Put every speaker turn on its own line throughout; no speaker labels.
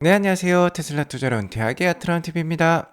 네, 안녕하세요. 테슬라 투자로 은퇴하게 아트론TV입니다.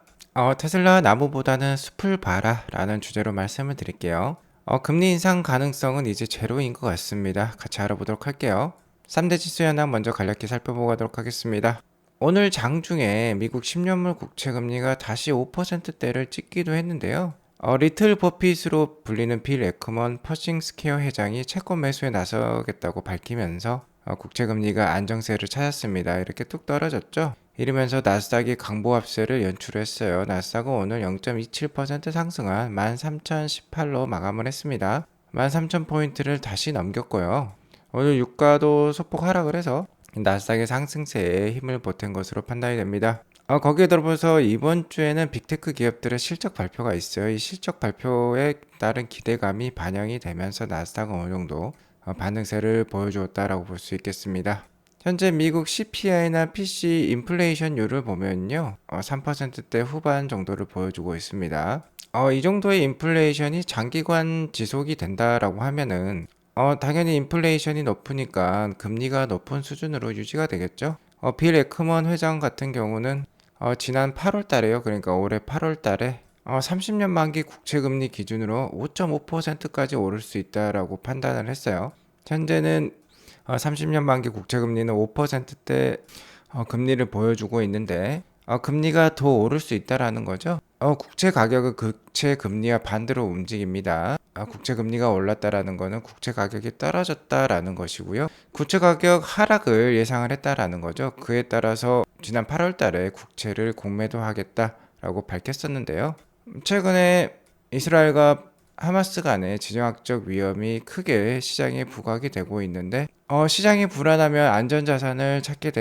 테슬라 나무보다는 숲을 봐라 라는 주제로 말씀을 드릴게요. 금리 인상 가능성은 이제 제로인 것 같습니다. 같이 알아보도록 할게요. 3대 지수 현황 먼저 간략히 살펴보고 가도록 하겠습니다. 오늘 장중에 미국 10년물 국채금리가 다시 5%대를 찍기도 했는데요. 리틀 버핏으로 불리는 빌 에크먼 퍼싱 스퀘어 회장이 채권 매수에 나서겠다고 밝히면서 국채금리가 안정세를 찾았습니다. 이렇게 뚝 떨어졌죠. 이러면서 나스닥이 강보합세를 연출했어요. 나스닥은 오늘 0.27% 상승한 13,018로 마감을 했습니다. 13,000포인트를 다시 넘겼고요. 오늘 유가도 소폭 하락을 해서 나스닥의 상승세에 힘을 보탠 것으로 판단이 됩니다. 거기에 더불어서 이번 주에는 빅테크 기업들의 실적 발표가 있어요. 이 실적 발표에 따른 기대감이 반영이 되면서 나스닥은 어느 정도 반등세를 보여주었다라고 볼 수 있겠습니다. 현재 미국 CPI나 PC 인플레이션율을 보면요, 3%대 후반 정도를 보여주고 있습니다. 이 정도의 인플레이션이 장기간 지속이 된다라고 하면은 당연히 인플레이션이 높으니까 금리가 높은 수준으로 유지가 되겠죠. 빌 에크먼 회장 같은 경우는 지난 8월 달에요. 그러니까 올해 8월 달에 30년 만기 국채금리 기준으로 5.5%까지 오를 수 있다라고 판단을 했어요. 현재는 30년 만기 국채금리는 5%대 금리를 보여주고 있는데 금리가 더 오를 수 있다라는 거죠. 국채 가격은 국채 금리와 반대로 움직입니다. 국채 금리가 올랐다라는 것은 국채 가격이 떨어졌다라는 것이고요. 국채 가격 하락을 예상을 했다라는 거죠. 그에 따라서 지난 8월 달에 국채를 공매도 하겠다라고 밝혔었는데요. 최근에 이스라엘과 하마스 간의 지정학적 위험이 크게 시장에 부각이 되고 있는데 시장이 불안하면 안전자산을 찾게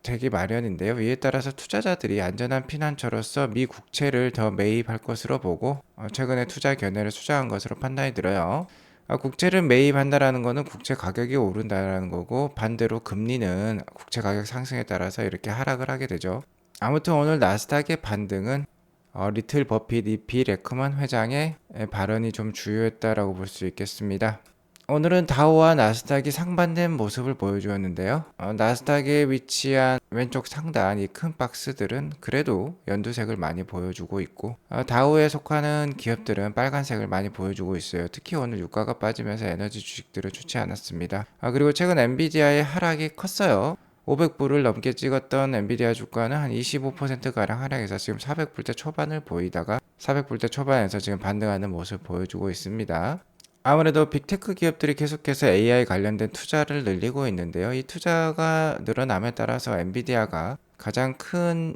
되기 마련인데요. 이에 따라서 투자자들이 안전한 피난처로서 미 국채를 더 매입할 것으로 보고 최근에 투자 견해를 수정한 것으로 판단이 들어요. 국채를 매입한다라는 것은 국채 가격이 오른다라는 거고, 반대로 금리는 국채 가격 상승에 따라서 이렇게 하락을 하게 되죠. 아무튼 오늘 나스닥의 반등은 리틀 버핏 빌 에크먼 회장의 발언이 좀 주요했다라고 볼 수 있겠습니다. 오늘은 다우와 나스닥이 상반된 모습을 보여주었는데요. 나스닥에 위치한 왼쪽 상단 이 큰 박스들은 그래도 연두색을 많이 보여주고 있고, 다우에 속하는 기업들은 빨간색을 많이 보여주고 있어요. 특히 오늘 유가가 빠지면서 에너지 주식들은 좋지 않았습니다. 그리고 최근 엔비디아의 하락이 컸어요. 500불을 넘게 찍었던 엔비디아 주가는 한 25%가량 하락해서 지금 400불대 초반을 보이다가 400불대 초반에서 지금 반등하는 모습을 보여주고 있습니다. 아무래도 빅테크 기업들이 계속해서 AI 관련된 투자를 늘리고 있는데요. 이 투자가 늘어남에 따라서 엔비디아가 가장 큰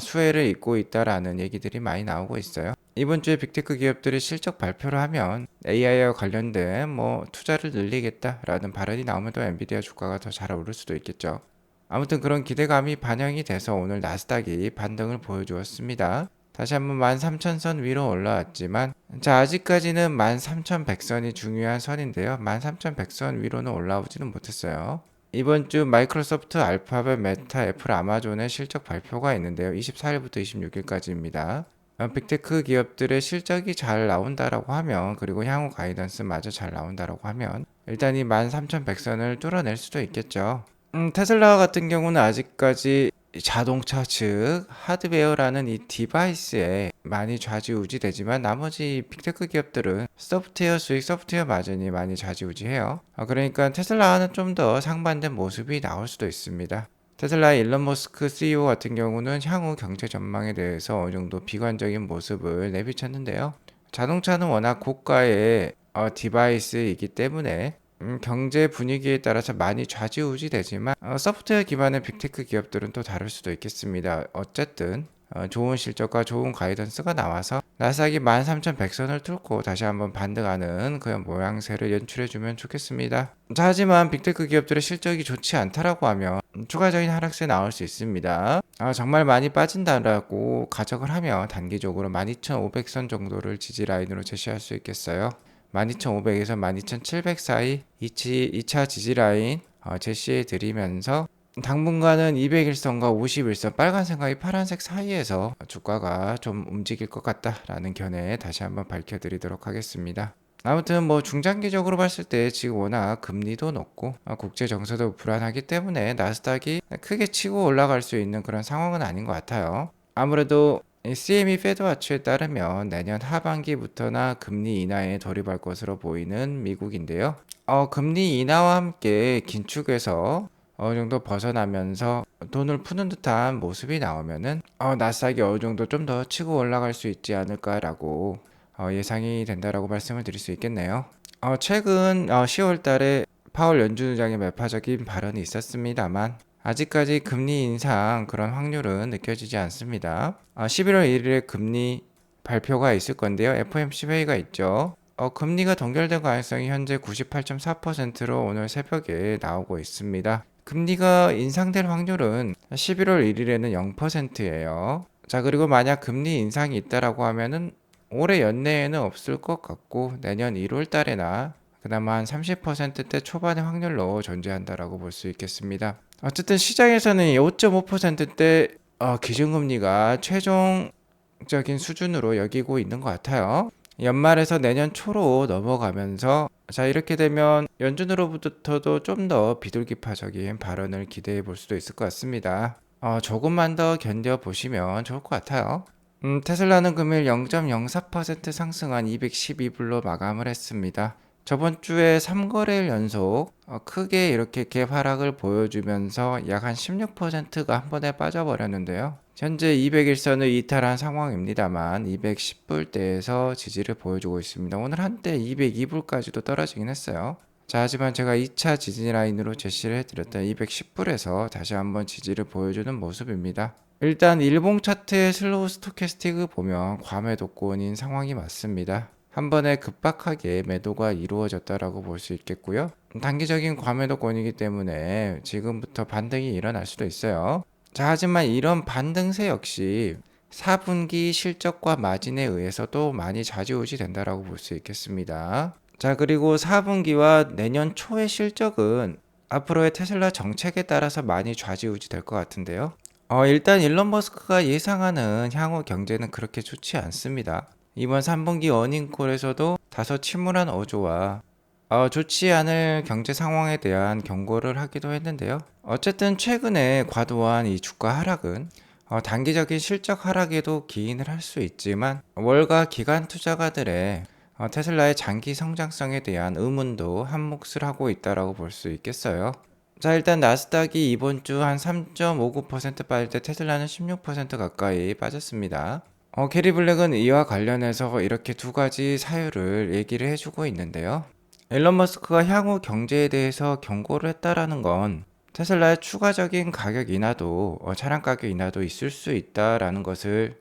수혜를 입고 있다라는 얘기들이 많이 나오고 있어요. 이번 주에 빅테크 기업들이 실적 발표를 하면 AI와 관련된 투자를 늘리겠다라는 발언이 나오면 또 엔비디아 주가가 더 잘 오를 수도 있겠죠. 아무튼 그런 기대감이 반영이 돼서 오늘 나스닥이 반등을 보여주었습니다. 다시 한번 13,000선 위로 올라왔지만 아직까지는 13,100선이 중요한 선인데요. 13,100선 위로는 올라오지는 못했어요. 이번 주 마이크로소프트, 알파벳, 메타, 애플, 아마존의 실적 발표가 있는데요. 24일부터 26일까지입니다. 빅테크 기업들의 실적이 잘 나온다라고 하면, 그리고 향후 가이던스마저 잘 나온다라고 하면 일단 이 13,100선을 뚫어낼 수도 있겠죠. 테슬라 같은 경우는 아직까지 자동차 즉 하드웨어라는 이 디바이스에 많이 좌지우지되지만 나머지 빅테크 기업들은 소프트웨어 수익, 소프트웨어 마진이 많이 좌지우지해요. 그러니까 테슬라는 좀 더 상반된 모습이 나올 수도 있습니다. 테슬라 일론 머스크 CEO 같은 경우는 향후 경제 전망에 대해서 어느 정도 비관적인 모습을 내비쳤는데요. 자동차는 워낙 고가의 디바이스이기 때문에 경제 분위기에 따라서 많이 좌지우지 되지만 소프트웨어 기반의 빅테크 기업들은 또 다를 수도 있겠습니다. 어쨌든 좋은 실적과 좋은 가이던스가 나와서 나스닥이 13,100선을 뚫고 다시 한번 반등하는 그런 모양새를 연출해주면 좋겠습니다. 하지만 빅테크 기업들의 실적이 좋지 않다라고 하면 추가적인 하락세 나올 수 있습니다. 정말 많이 빠진다라고 가정을 하면 단기적으로 12,500선 정도를 지지라인으로 제시할 수 있겠어요. 12,500에서 12,700 사이 2차 지지라인 제시해 드리면서 당분간은 201선과 51선 빨간색과 파란색 사이에서 주가가 좀 움직일 것 같다라는 견해 다시 한번 밝혀드리도록 하겠습니다. 아무튼 뭐 중장기적으로 봤을 때 지금 워낙 금리도 높고 국제 정세도 불안하기 때문에 나스닥이 크게 치고 올라갈 수 있는 그런 상황은 아닌 것 같아요. 아무래도 이 CME 패드와치에 따르면 내년 하반기부터나 금리 인하에 돌입할 것으로 보이는 미국인데요. 금리 인하와 함께 긴축에서 어느 정도 벗어나면서 돈을 푸는 듯한 모습이 나오면은 나스닥이 어느 정도 좀 더 치고 올라갈 수 있지 않을까라고 예상이 된다라고 말씀을 드릴 수 있겠네요. 최근 10월 달에 파월 연준의장의 매파적인 발언이 있었습니다만 아직까지 금리 인상 그런 확률은 느껴지지 않습니다. 11월 1일에 금리 발표가 있을 건데요. FOMC 회의가 있죠. 금리가 동결된 가능성이 현재 98.4%로 오늘 새벽에 나오고 있습니다. 금리가 인상될 확률은 11월 1일에는 0%예요. 자, 그리고 만약 금리 인상이 있다라고 하면은 올해 연내에는 없을 것 같고 내년 1월 달에나 그나마 한 30%대 초반의 확률로 존재한다라고 볼 수 있겠습니다. 어쨌든 시장에서는 5.5%대 기준금리가 최종적인 수준으로 여기고 있는 것 같아요. 연말에서 내년 초로 넘어가면서 자, 이렇게 되면 연준으로부터도 좀 더 비둘기파적인 발언을 기대해 볼 수도 있을 것 같습니다. 조금만 더 견뎌보시면 좋을 것 같아요. 테슬라는 금일 0.04% 상승한 212불로 마감을 했습니다. 저번 주에 3거래일 연속 크게 이렇게 갭 하락을 보여주면서 약 한 16%가 한 번에 빠져버렸는데요. 현재 201선을 이탈한 상황입니다만 210불대에서 지지를 보여주고 있습니다. 오늘 한때 202불까지도 떨어지긴 했어요. 자, 하지만 제가 2차 지지 라인으로 제시를 해드렸던 210불에서 다시 한번 지지를 보여주는 모습입니다. 일단 일봉 차트의 슬로우 스토캐스틱을 보면 과매도권인 상황이 맞습니다. 한 번에 급박하게 매도가 이루어졌다라고 볼 수 있겠고요. 단기적인 과매도권이기 때문에 지금부터 반등이 일어날 수도 있어요. 자, 하지만 이런 반등세 역시 4분기 실적과 마진에 의해서도 많이 좌지우지 된다라고 볼 수 있겠습니다. 자, 그리고 4분기와 내년 초의 실적은 앞으로의 테슬라 정책에 따라서 많이 좌지우지 될 것 같은데요. 일단 일론 머스크가 예상하는 향후 경제는 그렇게 좋지 않습니다. 이번 3분기 어닝콜에서도 다소 침울한 어조와 좋지 않을 경제 상황에 대한 경고를 하기도 했는데요. 어쨌든 최근에 과도한 이 주가 하락은 단기적인 실적 하락에도 기인을 할 수 있지만 월가 기관 투자가들의 테슬라의 장기 성장성에 대한 의문도 한몫을 하고 있다라고 볼 수 있겠어요. 자, 일단 나스닥이 이번 주 한 3.59% 빠질 때 테슬라는 16% 가까이 빠졌습니다. 캐리 블랙은 이와 관련해서 이렇게 두 가지 사유를 얘기를 해주고 있는데요. 일론 머스크가 향후 경제에 대해서 경고를 했다라는 건 테슬라의 추가적인 가격 인하도 차량 가격 인하도 있을 수 있다라는 것을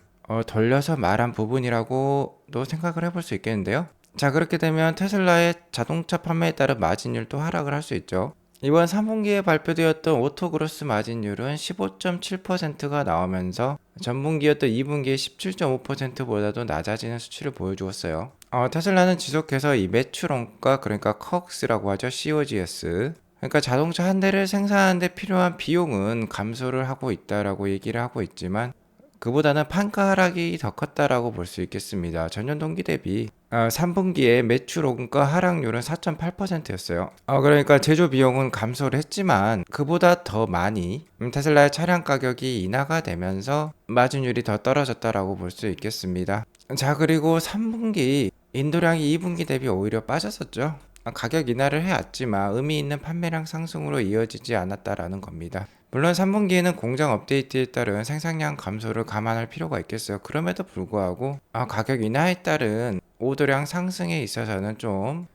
돌려서 말한 부분이라고도 생각을 해볼 수 있겠는데요. 자, 그렇게 되면 테슬라의 자동차 판매에 따른 마진율도 하락을 할 수 있죠. 이번 3분기에 발표되었던 오토그로스 마진율은 15.7%가 나오면서 전분기였던 2분기의 17.5%보다도 낮아지는 수치를 보여주었어요. 테슬라는 지속해서 이 매출 원가, 그러니까 COGS라고 하죠. COGS. 그러니까 자동차 한 대를 생산하는 데 필요한 비용은 감소를 하고 있다라고 얘기를 하고 있지만 그보다는 판가 하락이 더 컸다라고 볼 수 있겠습니다. 전년 동기 대비 3분기에 매출 원가 하락률은 4.8%였어요. 그러니까 제조 비용은 감소를 했지만 그보다 더 많이 테슬라의 차량 가격이 인하가 되면서 마진율이 더 떨어졌다라고 볼 수 있겠습니다. 자, 그리고 3분기 인도량이 2분기 대비 오히려 빠졌었죠. 가격 인하를 해왔지만 의미 있는 판매량 상승으로 이어지지 않았다라는 겁니다. 물론 3분기에는 공장 업데이트에 따른 생산량 감소를 감안할 필요가 있겠어요. 그럼에도 불구하고 가격 인하에 따른 오더량 상승에 있어서는 좀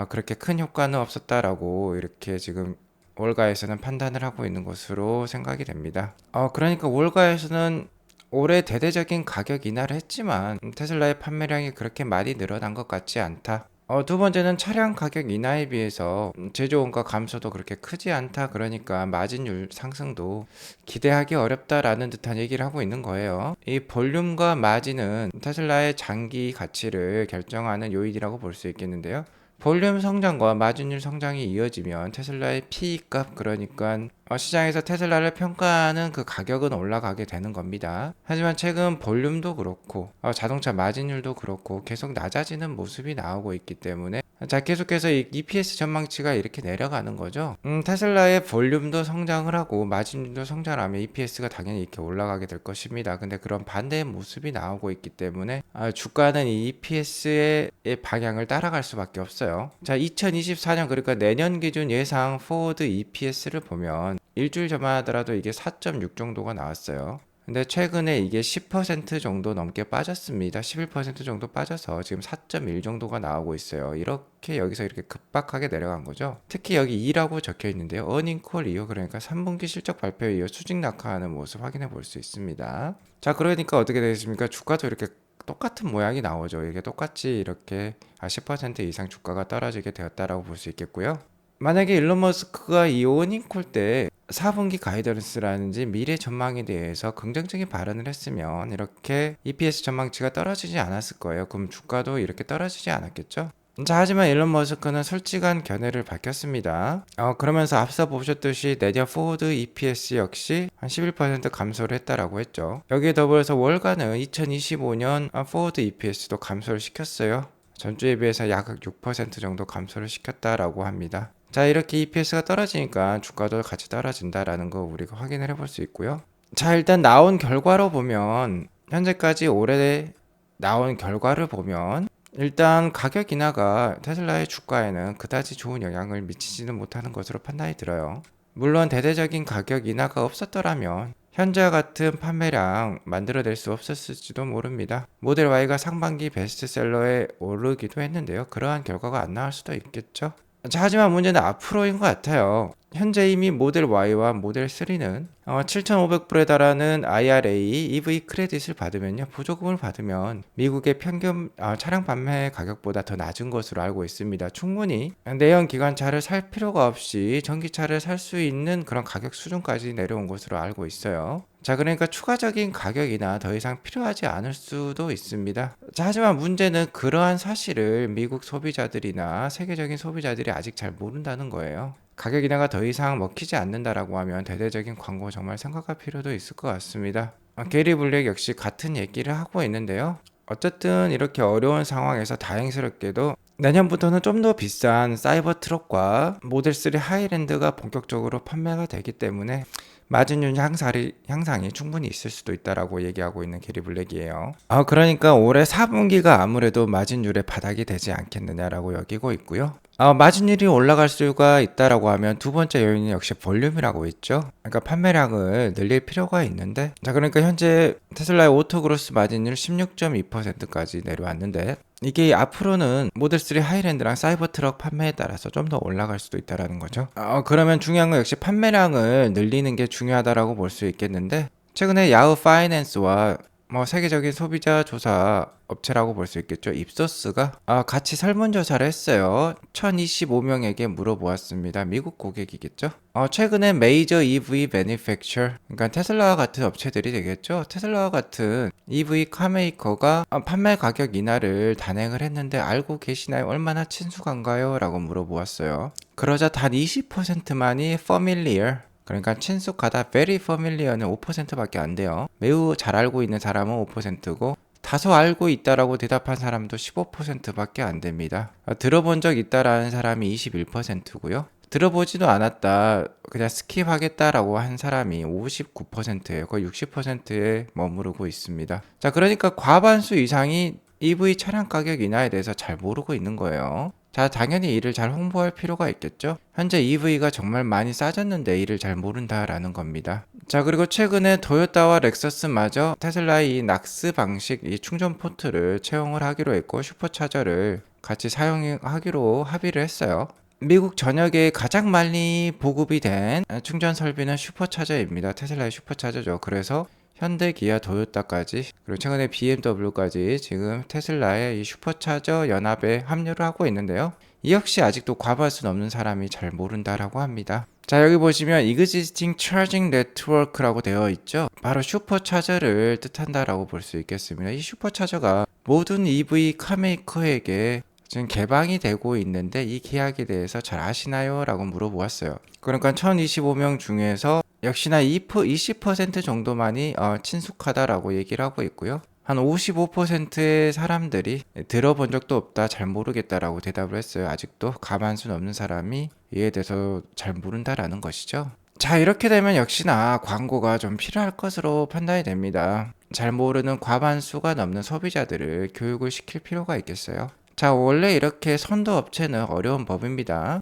그렇게 큰 효과는 없었다라고 이렇게 지금 월가에서는 판단을 하고 있는 것으로 생각이 됩니다. 그러니까 월가에서는 올해 대대적인 가격 인하를 했지만 테슬라의 판매량이 그렇게 많이 늘어난 것 같지 않다. 두 번째는 차량 가격 인하에 비해서 제조 원가 감소도 그렇게 크지 않다. 그러니까 마진율 상승도 기대하기 어렵다라는 듯한 얘기를 하고 있는 거예요. 이 볼륨과 마진은 테슬라의 장기 가치를 결정하는 요인이라고 볼 수 있겠는데요. 볼륨 성장과 마진율 성장이 이어지면 테슬라의 P값, 그러니까 시장에서 테슬라를 평가하는 그 가격은 올라가게 되는 겁니다. 하지만 최근 볼륨도 그렇고 자동차 마진율도 그렇고 계속 낮아지는 모습이 나오고 있기 때문에 자, 계속해서 이 EPS 전망치가 이렇게 내려가는 거죠. 테슬라의 볼륨도 성장을 하고 마진율도 성장하면 EPS가 당연히 이렇게 올라가게 될 것입니다. 근데 그런 반대의 모습이 나오고 있기 때문에 주가는 이 EPS의 방향을 따라갈 수밖에 없어요. 자, 2024년 그러니까 내년 기준 예상 포워드 EPS를 보면 일주일 전만 하더라도 이게 4.6 정도가 나왔어요. 근데 최근에 이게 10% 정도 넘게 빠졌습니다. 11% 정도 빠져서 지금 4.1 정도가 나오고 있어요. 이렇게 여기서 이렇게 급박하게 내려간 거죠. 특히 여기 2라고 적혀 있는데요. 어닝콜 이후 그러니까 3분기 실적 발표 이후 수직 낙하하는 모습 확인해 볼 수 있습니다. 자, 그러니까 어떻게 되겠습니까? 주가도 이렇게 똑같은 모양이 나오죠. 이게 똑같이 이렇게 10% 이상 주가가 떨어지게 되었다라고 볼 수 있겠고요. 만약에 일론 머스크가 이 어닝콜 때 4분기 가이던스라든지 미래 전망에 대해서 긍정적인 발언을 했으면 이렇게 EPS 전망치가 떨어지지 않았을 거예요. 그럼 주가도 이렇게 떨어지지 않았겠죠? 자, 하지만 일론 머스크는 솔직한 견해를 밝혔습니다. 그러면서 앞서 보셨듯이 내년 포워드 EPS 역시 한 11% 감소를 했다라고 했죠. 여기에 더불어서 월가는 2025년 포워드 EPS도 감소를 시켰어요. 전주에 비해서 약 6% 정도 감소를 시켰다라고 합니다. 자, 이렇게 EPS가 떨어지니까 주가도 같이 떨어진다라는 거 우리가 확인을 해볼 수 있고요. 자, 일단 나온 결과로 보면 현재까지 올해 나온 결과를 보면 일단 가격 인하가 테슬라의 주가에는 그다지 좋은 영향을 미치지는 못하는 것으로 판단이 들어요. 물론 대대적인 가격 인하가 없었더라면 현재와 같은 판매량 만들어낼 수 없었을지도 모릅니다. 모델 Y가 상반기 베스트셀러에 오르기도 했는데요. 그러한 결과가 안 나올 수도 있겠죠. 자, 하지만 문제는 앞으로인 것 같아요. 현재 이미 모델 Y와 모델 3는 7,500불에 달하는 IRA EV 크레딧을 받으면요, 보조금을 받으면 미국의 평균 차량 판매 가격보다 더 낮은 것으로 알고 있습니다. 충분히 내연 기관차를 살 필요가 없이 전기차를 살 수 있는 그런 가격 수준까지 내려온 것으로 알고 있어요. 자, 그러니까 추가적인 가격이나 더 이상 필요하지 않을 수도 있습니다. 자, 하지만 문제는 그러한 사실을 미국 소비자들이나 세계적인 소비자들이 아직 잘 모른다는 거예요. 가격 인하가 더 이상 먹히지 않는다라고 하면 대대적인 광고 정말 생각할 필요도 있을 것 같습니다. 게리 블랙 역시 같은 얘기를 하고 있는데요. 어쨌든 이렇게 어려운 상황에서 다행스럽게도 내년부터는 좀 더 비싼 사이버 트럭과 모델 3 하이랜드가 본격적으로 판매가 되기 때문에 마진율 향상이 충분히 있을 수도 있다라고 얘기하고 있는 게리 블랙이에요. 그러니까 올해 4분기가 아무래도 마진율의 바닥이 되지 않겠느냐라고 여기고 있고요. 마진율이 올라갈 수가 있다라고 하면 두 번째 요인이 역시 볼륨이라고 있죠. 그러니까 판매량을 늘릴 필요가 있는데, 자, 그러니까 현재 테슬라의 오토그로스 마진율 16.2%까지 내려왔는데, 이게 앞으로는 모델 3 하이랜드랑 사이버 트럭 판매에 따라서 좀 더 올라갈 수도 있다라는 거죠. 그러면 중요한 건 역시 판매량을 늘리는 게 중요하다라고 볼 수 있겠는데, 최근에 야후 파이낸스와 세계적인 소비자 조사 업체라고 볼 수 있겠죠. 입소스가 같이 설문조사를 했어요. 1025명에게 물어보았습니다. 미국 고객이겠죠. 최근에 메이저 EV 매니팩처, 그러니까 테슬라와 같은 업체들이 되겠죠. 테슬라와 같은 EV 카메이커가 판매 가격 인하를 단행을 했는데 알고 계시나요? 얼마나 친숙한가요? 라고 물어보았어요. 그러자 단 20%만이 familiar, 그러니까 친숙하다, very familiar는 5%밖에 안 돼요. 매우 잘 알고 있는 사람은 5%고 다소 알고 있다라고 대답한 사람도 15%밖에 안 됩니다. 들어본 적 있다라는 사람이 21%고요. 들어보지도 않았다, 그냥 스킵하겠다라고 한 사람이 59%예요. 거의 60%에 머무르고 있습니다. 자, 그러니까 과반수 이상이 EV 차량 가격 인하에 대해서 잘 모르고 있는 거예요. 자, 당연히 이를 잘 홍보할 필요가 있겠죠. 현재 EV가 정말 많이 싸졌는데 이를 잘 모른다라는 겁니다. 자, 그리고 최근에 도요타와 렉서스마저 테슬라의 이 낙스 방식 이 충전 포트를 채용을 하기로 했고 슈퍼차저를 같이 사용하기로 합의를 했어요. 미국 전역에 가장 많이 보급이 된 충전 설비는 슈퍼차저입니다. 테슬라의 슈퍼차저죠. 그래서 현대, 기아, 도요타까지, 그리고 최근에 BMW까지 지금 테슬라의 이 슈퍼차저 연합에 합류를 하고 있는데요. 이 역시 아직도 과반수 넘는 사람이 잘 모른다라고 합니다. 자, 여기 보시면 Existing Charging Network라고 되어 있죠. 바로 슈퍼차저를 뜻한다라고 볼 수 있겠습니다. 이 슈퍼차저가 모든 EV 카메이커에게 지금 개방이 되고 있는데 이 계약에 대해서 잘 아시나요? 라고 물어보았어요. 그러니까 1025명 중에서 역시나 20% 정도만이 친숙하다라고 얘기를 하고 있고요. 한 55%의 사람들이 들어본 적도 없다, 잘 모르겠다라고 대답을 했어요. 아직도 가만순 없는 사람이 이에 대해서 잘 모른다라는 것이죠. 자, 이렇게 되면 역시나 광고가 좀 필요할 것으로 판단이 됩니다. 잘 모르는 과반수가 넘는 소비자들을 교육을 시킬 필요가 있겠어요. 자, 원래 이렇게 선도 업체는 어려운 법입니다.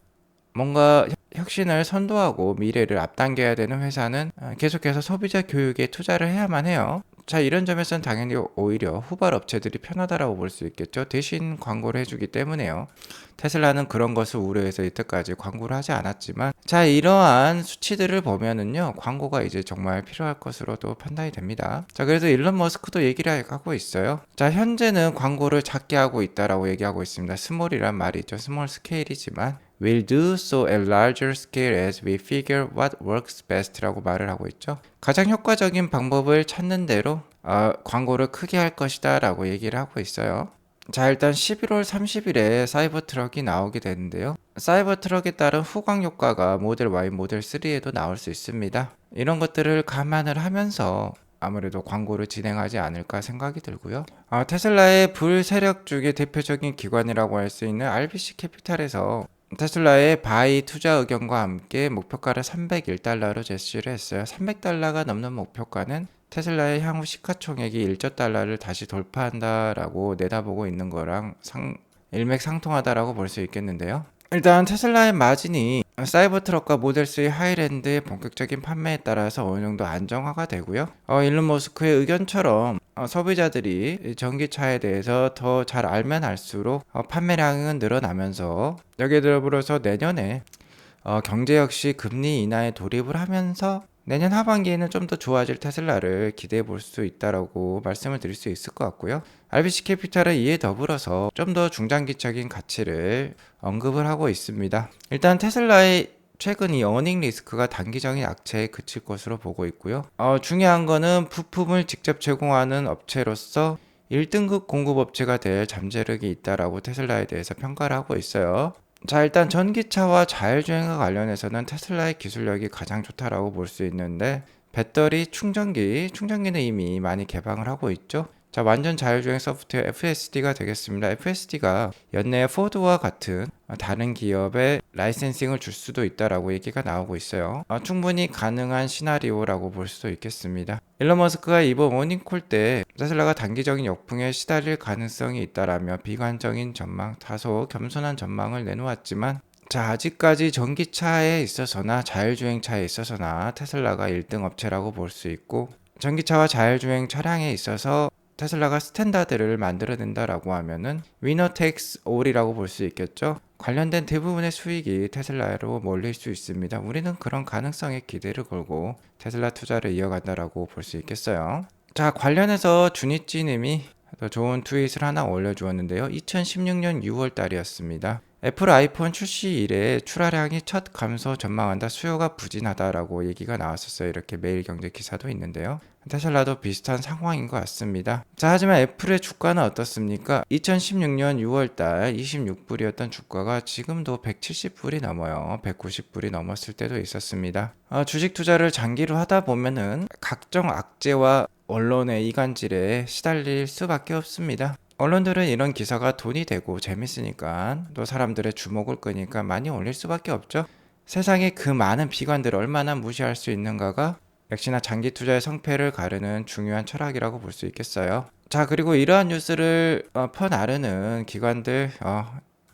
뭔가 혁신을 선도하고 미래를 앞당겨야 되는 회사는 계속해서 소비자 교육에 투자를 해야만 해요. 자, 이런 점에서는 당연히 오히려 후발 업체들이 편하다라고 볼 수 있겠죠. 대신 광고를 해주기 때문에요. 테슬라는 그런 것을 우려해서 이때까지 광고를 하지 않았지만, 자, 이러한 수치들을 보면은요, 광고가 이제 정말 필요할 것으로도 판단이 됩니다. 자, 그래서 일론 머스크도 얘기를 하고 있어요. 자, 현재는 광고를 작게 하고 있다라고 얘기하고 있습니다. 스몰이란 말이 있죠. 스몰 스케일이지만 We'll do so at larger scale as we figure what works best 라고 말을 하고 있죠. 가장 효과적인 방법을 찾는 대로 광고를 크게 할 것이다 라고 얘기를 하고 있어요. 자, 일단 11월 30일에 사이버 트럭이 나오게 되는데요. 사이버 트럭에 따른 후광 효과가 모델 Y, 모델 3에도 나올 수 있습니다. 이런 것들을 감안을 하면서 아무래도 광고를 진행하지 않을까 생각이 들고요. 테슬라의 불세력 중에 대표적인 기관이라고 할 수 있는 RBC 캐피탈에서 테슬라의 바이 투자 의견과 함께 목표가를 301달러로 제시를 했어요. 300달러가 넘는 목표가는 테슬라의 향후 시가총액이 1조 달러를 다시 돌파한다라고 내다보고 있는 거랑 일맥상통하다라고 볼 수 있겠는데요. 일단 테슬라의 마진이 사이버트럭과 모델3 하이랜드의 본격적인 판매에 따라서 어느 정도 안정화가 되고요. 일론 머스크의 의견처럼 소비자들이 전기차에 대해서 더 잘 알면 알수록 판매량은 늘어나면서 여기에 더불어서 내년에 경제 역시 금리 인하에 돌입을 하면서 내년 하반기에는 좀 더 좋아질 테슬라를 기대해 볼 수 있다라고 말씀을 드릴 수 있을 것 같고요. RBC 캐피탈은 이에 더불어서 좀 더 중장기적인 가치를 언급을 하고 있습니다. 일단 테슬라의 최근 이 어닝 리스크가 단기적인 악재에 그칠 것으로 보고 있고요. 중요한 거는 부품을 직접 제공하는 업체로서 1등급 공급업체가 될 잠재력이 있다라고 테슬라에 대해서 평가를 하고 있어요. 자, 일단 전기차와 자율주행과 관련해서는 테슬라의 기술력이 가장 좋다라고 볼 수 있는데, 배터리 충전기는 이미 많이 개방을 하고 있죠. 자, 완전 자율주행 소프트웨어 FSD가 되겠습니다. FSD가 연내에 포드와 같은 다른 기업에 라이센싱을 줄 수도 있다라고 얘기가 나오고 있어요. 충분히 가능한 시나리오라고 볼 수도 있겠습니다. 일론 머스크가 이번 워닝콜 때 테슬라가 단기적인 역풍에 시달릴 가능성이 있다라며 비관적인 전망, 다소 겸손한 전망을 내놓았지만, 자, 아직까지 전기차에 있어서나 자율주행차에 있어서나 테슬라가 1등 업체라고 볼 수 있고, 전기차와 자율주행 차량에 있어서 테슬라가 스탠다드를 만들어낸다라고 하면은 위너 테이크스 올이라고 볼 수 있겠죠. 관련된 대부분의 수익이 테슬라로 몰릴 수 있습니다. 우리는 그런 가능성에 기대를 걸고 테슬라 투자를 이어간다라고 볼 수 있겠어요. 자, 관련해서 준이찌님이 좋은 트윗을 하나 올려주었는데요. 2016년 6월 달이었습니다. 애플 아이폰 출시 이래 출하량이 첫 감소 전망한다. 수요가 부진하다라고 얘기가 나왔었어요. 이렇게 매일경제 기사도 있는데요. 테슬라도 비슷한 상황인 것 같습니다. 자, 하지만 애플의 주가는 어떻습니까? 2016년 6월달 26불이었던 주가가 지금도 170불이 넘어요. 190불이 넘었을 때도 있었습니다. 주식 투자를 장기로 하다 보면은 각종 악재와 언론의 이간질에 시달릴 수밖에 없습니다. 언론들은 이런 기사가 돈이 되고 재밌으니까, 또 사람들의 주목을 끄니까 많이 올릴 수밖에 없죠. 세상에 그 많은 비관들을 얼마나 무시할 수 있는가가 역시나 장기 투자의 성패를 가르는 중요한 철학이라고 볼 수 있겠어요. 자, 그리고 이러한 뉴스를 퍼나르는 기관들,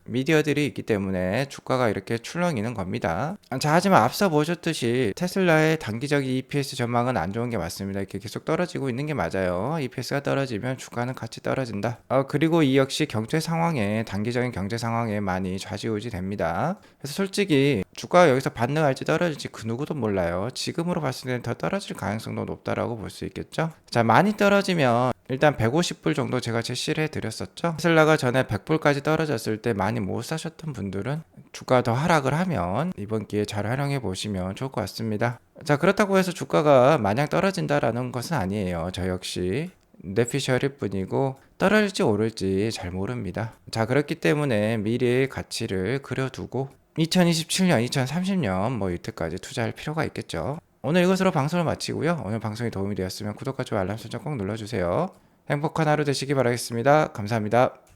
미디어들이 있기 때문에 주가가 이렇게 출렁이는 겁니다. 자, 하지만 앞서 보셨듯이 테슬라의 단기적인 EPS 전망은 안 좋은 게 맞습니다. 이렇게 계속 떨어지고 있는 게 맞아요. EPS가 떨어지면 주가는 같이 떨어진다. 그리고 이 역시 단기적인 경제 상황에 많이 좌지우지 됩니다. 그래서 솔직히 주가가 여기서 반등할지 떨어질지 그 누구도 몰라요. 지금으로 봤을 때는 더 떨어질 가능성도 높다라고 볼 수 있겠죠. 자, 많이 떨어지면 일단 150불 정도 제가 제시를 해드렸었죠. 테슬라가 전에 100불까지 떨어졌을 때 많이 못 사셨던 분들은 주가가 더 하락을 하면 이번 기회에 잘 활용해 보시면 좋을 것 같습니다. 자, 그렇다고 해서 주가가 마냥 떨어진다라는 것은 아니에요. 저 역시 뇌피셜일 뿐이고 떨어질지 오를지 잘 모릅니다. 자, 그렇기 때문에 미래의 가치를 그려두고 2027년, 2030년 뭐 이때까지 투자할 필요가 있겠죠. 오늘 이것으로 방송을 마치고요. 오늘 방송이 도움이 되었으면 구독과 좋아요 알람 설정 꼭 눌러주세요. 행복한 하루 되시기 바라겠습니다. 감사합니다.